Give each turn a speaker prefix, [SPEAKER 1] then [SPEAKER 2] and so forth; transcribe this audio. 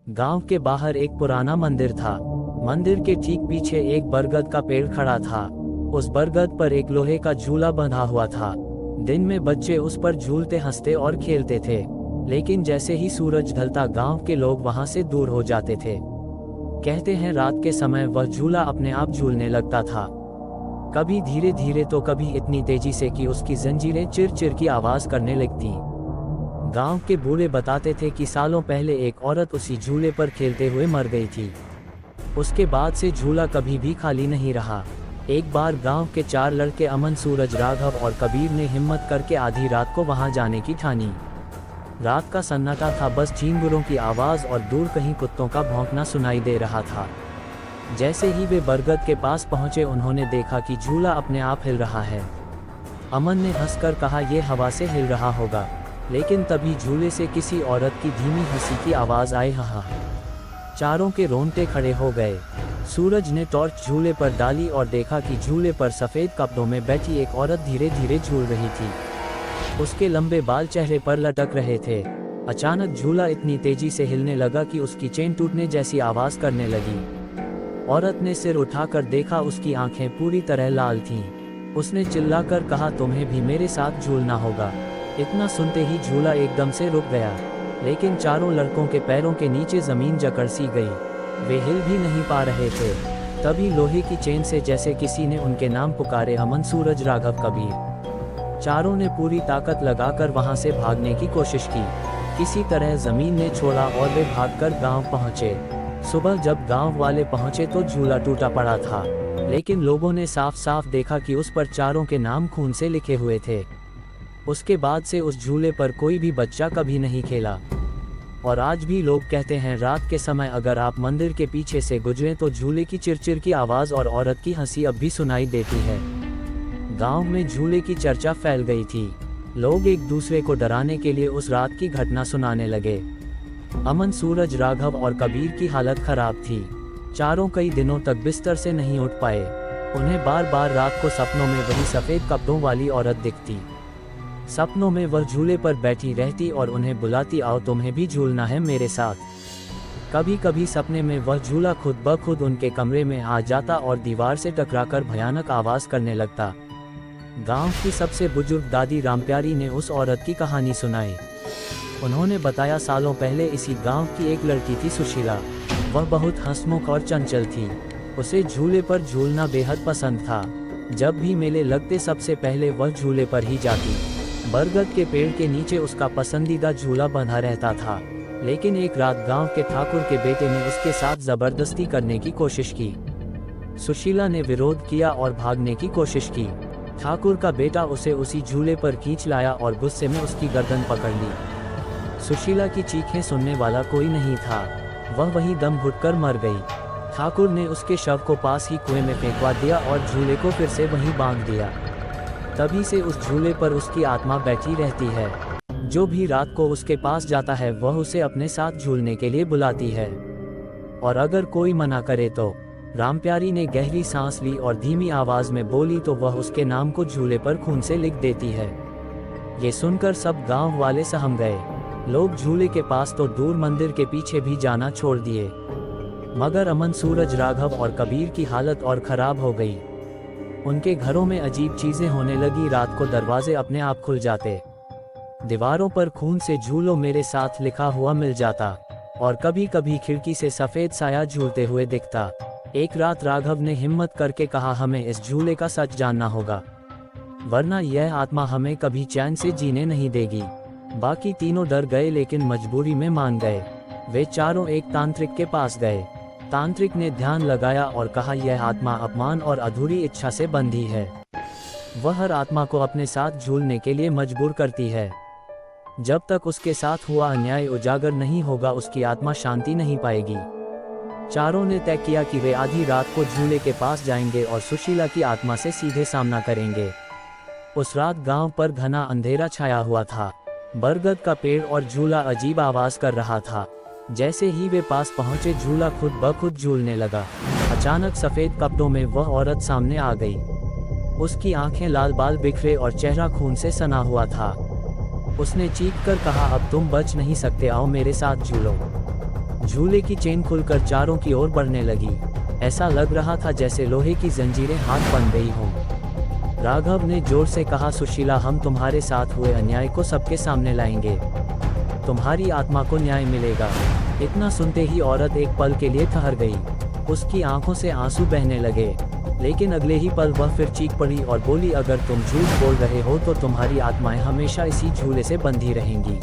[SPEAKER 1] गांव के बाहर एक पुराना मंदिर था। मंदिर के ठीक पीछे एक बरगद का पेड़ खड़ा था। उस बरगद पर एक लोहे का झूला बंधा हुआ था। दिन में बच्चे उस पर झूलते, हंसते और खेलते थे, लेकिन जैसे ही सूरज ढलता गांव के लोग वहां से दूर हो जाते थे। कहते हैं रात के समय वह झूला अपने आप झूलने लगता था, कभी धीरे धीरे तो कभी इतनी तेजी से कि उसकी जंजीरें चिर चिर की आवाज करने लगती। गांव के बूढ़े बताते थे कि सालों पहले एक औरत उसी झूले पर खेलते हुए मर गई थी। उसके बाद से झूला कभी भी खाली नहीं रहा। एक बार गांव के 4 लड़के अमन, सूरज, राघव और कबीर ने हिम्मत करके आधी रात को वहां जाने की ठानी। रात का सन्नाटा था, बस झींगुरों की आवाज और दूर कहीं कुत्तों का भौंकना सुनाई दे रहा था। जैसे ही वे बरगद के पास पहुंचे, उन्होंने देखा कि झूला अपने आप हिल रहा है। अमन ने हंसकर कहा, यह हवा से हिल रहा होगा। लेकिन तभी झूले से किसी औरत की धीमी हंसी की आवाज आई। हा। चारों के रोंगटे खड़े हो गए। सूरज ने टॉर्च झूले पर डाली और देखा कि झूले पर सफेद कपड़ों में बैठी एक औरत धीरे धीरे झूल रही थी। उसके लंबे बाल चेहरे पर लटक रहे थे। अचानक झूला इतनी तेजी से हिलने लगा कि उसकी चेन टूटने जैसी आवाज करने लगी। औरत ने सिर उठाकर देखा, उसकी आंखें पूरी तरह लाल थीं। उसने चिल्लाकर कहा, तुम्हें भी मेरे साथ झूलना होगा। इतना सुनते ही झूला एकदम से रुक गया, लेकिन चारों लड़कों के पैरों के नीचे जमीन जकड़ सी गई। वे हिल भी नहीं पा रहे थे। तभी लोहे की चेन से जैसे किसी ने उनके नाम पुकारे, अमन, सूरज, राघव, कबीर। चारों ने पूरी ताकत लगाकर वहां से भागने की कोशिश की। किसी तरह जमीन ने छोड़ा और वे भागकर गांव पहुंचे। सुबह जब गांव वाले पहुंचे तो झूला टूटा पड़ा था, लेकिन लोगों ने साफ साफ देखा कि उस पर चारों के नाम खून से लिखे हुए थे। उसके बाद से उस झूले पर कोई भी बच्चा कभी नहीं खेला। और आज भी लोग कहते हैं, रात के समय अगर आप मंदिर के पीछे से गुजरें तो झूले की चिरचिर की आवाज और औरत की हंसी अब भी सुनाई देती है। गांव में झूले की चर्चा फैल गई थी। लोग एक दूसरे को डराने के लिए उस रात की घटना सुनाने लगे। अमन, सूरज, राघव और कबीर की हालत खराब थी। चारों कई दिनों तक बिस्तर से नहीं उठ पाए। उन्हें बार बार रात को सपनों में वही सफेद कपड़ों वाली औरत दिखती। सपनों में वह झूले पर बैठी रहती और उन्हें बुलाती, आओ तुम्हें भी झूलना है मेरे साथ। कभी कभी सपने में वह झूला खुद ब खुद उनके कमरे में आ जाता और दीवार से टकराकर भयानक आवाज करने लगता। गांव की सबसे बुजुर्ग दादी रामप्यारी ने उस औरत की कहानी सुनाई। उन्होंने बताया, सालों पहले इसी गांव की एक लड़की थी, सुशीला। वह बहुत हंसमुख और चंचल थी। उसे झूले पर झूलना बेहद पसंद था। जब भी मेले लगते सबसे पहले वह झूले पर ही जाती। बरगद के पेड़ के नीचे उसका पसंदीदा झूला बंधा रहता था। लेकिन एक रात गांव के ठाकुर के बेटे ने उसके साथ जबरदस्ती करने की कोशिश की। सुशीला ने विरोध किया और भागने की कोशिश की। ठाकुर का बेटा उसे उसी झूले पर खींच लाया और गुस्से में उसकी गर्दन पकड़ ली। सुशीला की चीखें सुनने वाला कोई नहीं था। वह वहीं दम घुटकर मर गई। ठाकुर ने उसके शव को पास ही कुएं में फेंकवा दिया और झूले को फिर से वहीं बांध दिया। तभी से उस झूले पर उसकी आत्मा बैठी रहती है। जो भी रात को उसके पास जाता है वह उसे अपने साथ झूलने के लिए बुलाती है। और अगर कोई मना करे तो। रामप्यारी ने गहरी सांस ली और धीमी आवाज में बोली तो वह उसके नाम को झूले पर खून से लिख देती है। ये सुनकर सब गांव वाले सहम गए। लोग झूले के पास तो दूर मंदिर के पीछे भी जाना छोड़ दिए। मगर अमन, सूरज, राघव और कबीर की हालत और खराब हो गई। उनके घरों में अजीब चीजें होने लगी। रात को दरवाजे अपने आप खुल जाते, दीवारों पर खून से झूलो मेरे साथ लिखा हुआ मिल जाता और कभी कभी खिड़की से सफेद साया झूलते हुए दिखता। एक रात राघव ने हिम्मत करके कहा, हमें इस झूले का सच जानना होगा, वरना यह आत्मा हमें कभी चैन से जीने नहीं देगी। बाकी तीनों डर गए लेकिन मजबूरी में मान गए। वे चारों एक तांत्रिक के पास गए। तांत्रिक ने ध्यान लगाया और कहा, यह आत्मा अपमान और अधूरी इच्छा से बंधी है। वह हर आत्मा को अपने साथ झूलने के लिए मजबूर करती है। जब तक उसके साथ हुआ अन्याय उजागर नहीं होगा, उसकी आत्मा शांति नहीं पाएगी। चारों ने तय किया कि वे आधी रात को झूले के पास जाएंगे और सुशीला की आत्मा से सीधे सामना करेंगे। उस रात गांव पर घना अंधेरा छाया हुआ था। बरगद का पेड़ और झूला अजीब आवाज कर रहा था। जैसे ही वे पास पहुंचे, झूला खुद ब खुद झूलने लगा। अचानक सफेद कपड़ों में वह औरत सामने आ गई। उसकी आंखें लाल, बाल बिखरे और चेहरा खून से सना हुआ था। उसने चीख कर कहा, अब तुम बच नहीं सकते, आओ मेरे साथ झूलो। झूले की चेन खुलकर चारों की ओर बढ़ने लगी। ऐसा लग रहा था जैसे लोहे की जंजीरें हाथ बन गई हों। राघव ने जोर से कहा, सुशीला, हम तुम्हारे साथ हुए अन्याय को सबके सामने लाएंगे। तुम्हारी आत्मा को न्याय मिलेगा। इतना सुनते ही औरत एक पल के लिए ठहर गई। उसकी आंखों से आंसू बहने लगे, लेकिन अगले ही पल वह फिर चीख पड़ी और बोली, अगर तुम झूठ बोल रहे हो तो तुम्हारी आत्माएं हमेशा इसी झूले से बंधी रहेंगी।